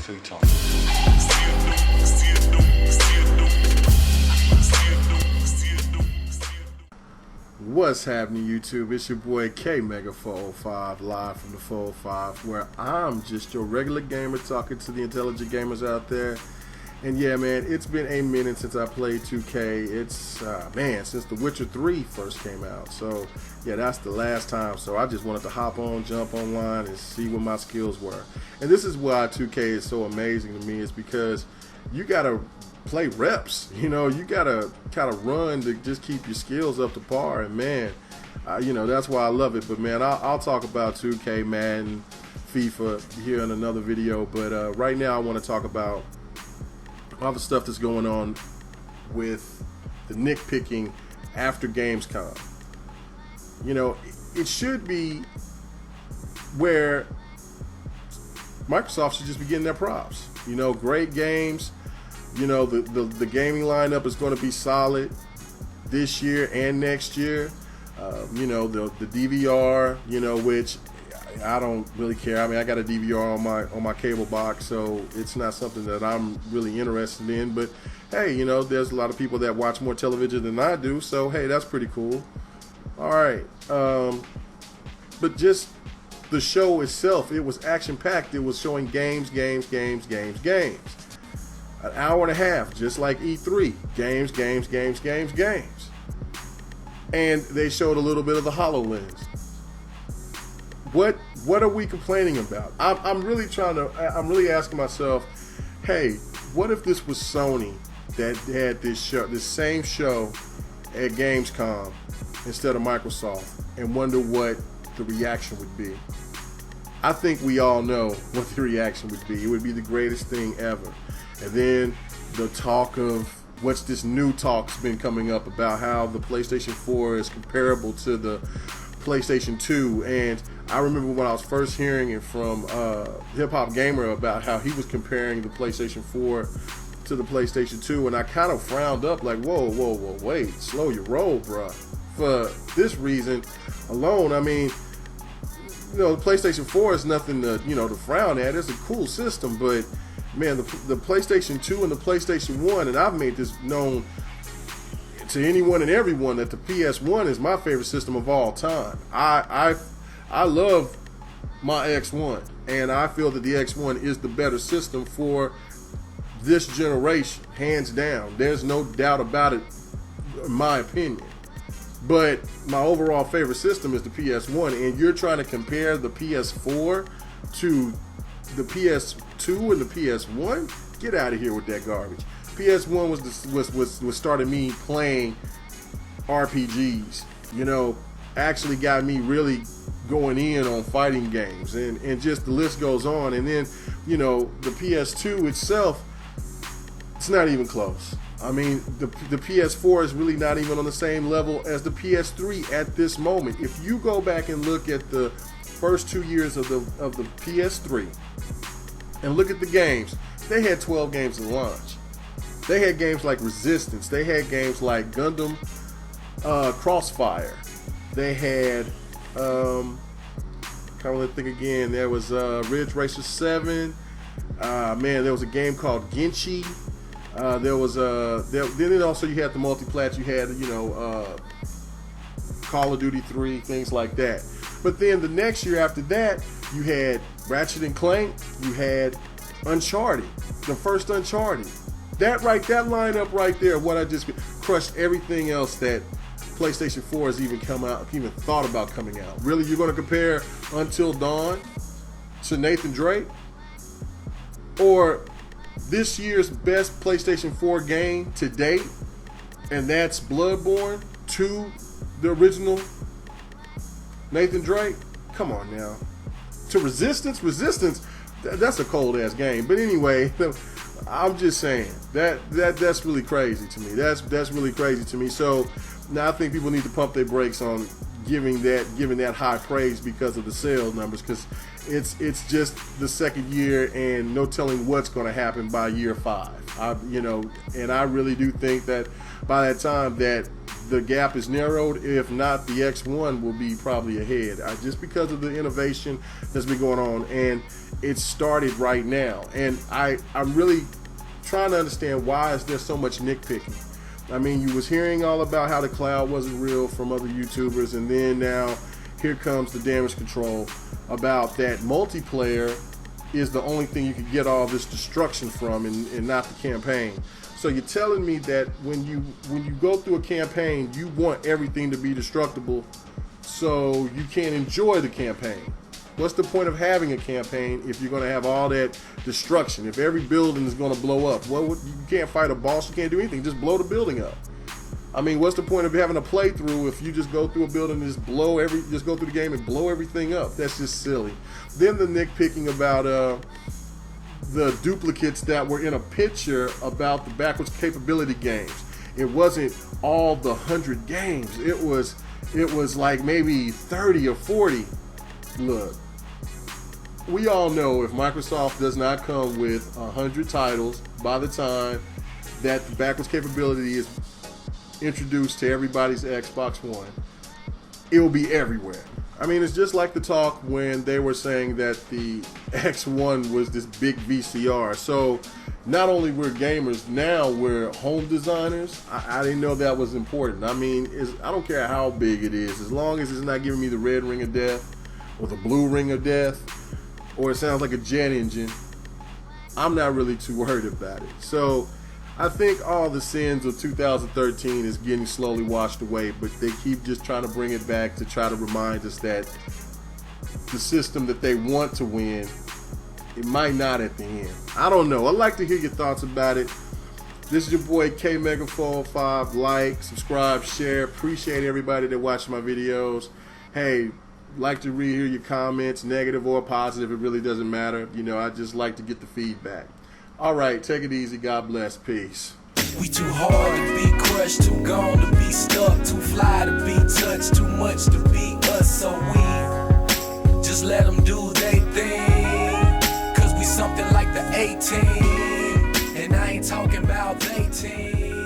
futon. What's happening, YouTube? It's your boy K Mega 405 live from the 405, where I'm just your regular gamer talking to the intelligent gamers out there. And yeah, man, it's been a minute since I played 2K. It's man, since The Witcher 3 first came out. So yeah, that's the last time. So I just wanted to hop on, jump online, and see what my skills were. And this is why 2K is so amazing to me, is because you gotta play reps. You know, you gotta kind of run to just keep your skills up to par. And man, you know, that's why I love it. But man, I'll talk about 2K, Madden, FIFA here in another video. But right now I want to talk about all the stuff that's going on with the nitpicking after Gamescom. You know, it should be where Microsoft should just be getting their props. You know, great games. You know, the gaming lineup is going to be solid this year and next year. You know, the DVR, you know, which I don't really care. I mean, I got a DVR on my cable box, so it's not something that I'm really interested in. But hey, you know, there's a lot of people that watch more television than I do, so hey, that's pretty cool. All right, but just the show itself, it was action-packed. It was showing games. An hour and a half, just like E3. Games. And they showed a little bit of the HoloLens. What are we complaining about? I'm really asking myself, hey, what if this was Sony that had this same show at Gamescom instead of Microsoft, and wonder what the reaction would be? I think we all know what the reaction would be. It would be the greatest thing ever. And then the talk of what's this new talk's been coming up about how the PlayStation 4 is comparable to the PlayStation 2. And I remember when I was first hearing it from Hip Hop Gamer about how he was comparing the PlayStation 4 to the PlayStation 2, and I kind of frowned up like, whoa, wait, slow your roll, bruh. For this reason alone, I mean, you know, the PlayStation 4 is nothing to, you know, to frown at. It's a cool system, but man, the PlayStation 2 and the PlayStation 1, and I've made this known to anyone and everyone that the PS1 is my favorite system of all time. I love my X1, and I feel that the X1 is the better system for this generation, hands down. There's no doubt about it, in my opinion. But my overall favorite system is the PS1, and you're trying to compare the PS4 to the PS2 and the PS1? Get out of here with that garbage. PS1 was started me playing RPGs. You know, actually got me really going in on fighting games, and just the list goes on. And then, you know, the PS2 itself, it's not even close. I mean, the PS4 is really not even on the same level as the PS3 at this moment. If you go back and look at the first 2 years of the PS3 and look at the games, they had 12 games at launch. They had games like Resistance. They had games like Gundam Crossfire. They had, kind of think again, there was Ridge Racer 7. Man, there was a game called Genchi. There was then also you had the multi-plat. You had, you know, Call of Duty 3, things like that. But then the next year after that, you had Ratchet and Clank. You had Uncharted, the first Uncharted. That lineup right there, what I just crushed everything else that PlayStation 4 has even thought about coming out. Really, you're going to compare Until Dawn to Nathan Drake? Or this year's best PlayStation 4 game to date, and that's Bloodborne, to the original Nathan Drake? Come on now. To Resistance, that's a cold ass game. But anyway, I'm just saying that's really crazy to me. That's really crazy to me. So now I think people need to pump their brakes on giving that high praise because of the sales numbers, because it's just the second year and no telling what's going to happen by year 5. And I really do think that by that time that the gap is narrowed. If not, the X1 will be probably ahead, just because of the innovation that's been going on, and it started right now. And I'm really trying to understand, why is there so much nitpicking? I mean, you was hearing all about how the cloud wasn't real from other YouTubers, and then now here comes the damage control about that multiplayer is the only thing you can get all this destruction from, and not the campaign. So you're telling me that when you go through a campaign, you want everything to be destructible so you can't enjoy the campaign. What's the point of having a campaign if you're going to have all that destruction? If every building is going to blow up, you can't fight a boss, you can't do anything, just blow the building up. I mean, what's the point of having a playthrough if you just go through a building and just go through the game and blow everything up? That's just silly. Then the nitpicking about the duplicates that were in a picture about the backwards capability games. It wasn't all the 100 games. It was like maybe 30 or 40. Look, we all know if Microsoft does not come with 100 titles by the time that the backwards capability is introduced to everybody's Xbox One, it will be everywhere. I mean, it's just like the talk when they were saying that the X1 was this big VCR. So not only we're gamers, now we're home designers. I didn't know that was important. I mean, I don't care how big it is, as long as it's not giving me the red ring of death or the blue ring of death, or it sounds like a jet engine, I'm not really too worried about it. So I think all the sins of 2013 is getting slowly washed away, but they keep just trying to bring it back to try to remind us that the system that they want to win, it might not at the end. I don't know. I'd like to hear your thoughts about it. This is your boy K Mega45. Like, subscribe, share. Appreciate everybody that watches my videos. Hey, like to rehear your comments, negative or positive. It really doesn't matter. I just like to get the feedback. All right, take it easy. God bless. Peace. We too hard to be crushed, too gone to be stuck, too fly to be touched, too much to be us. So we just let them do they thing, cause we something like the A-team, and I ain't talking about they team.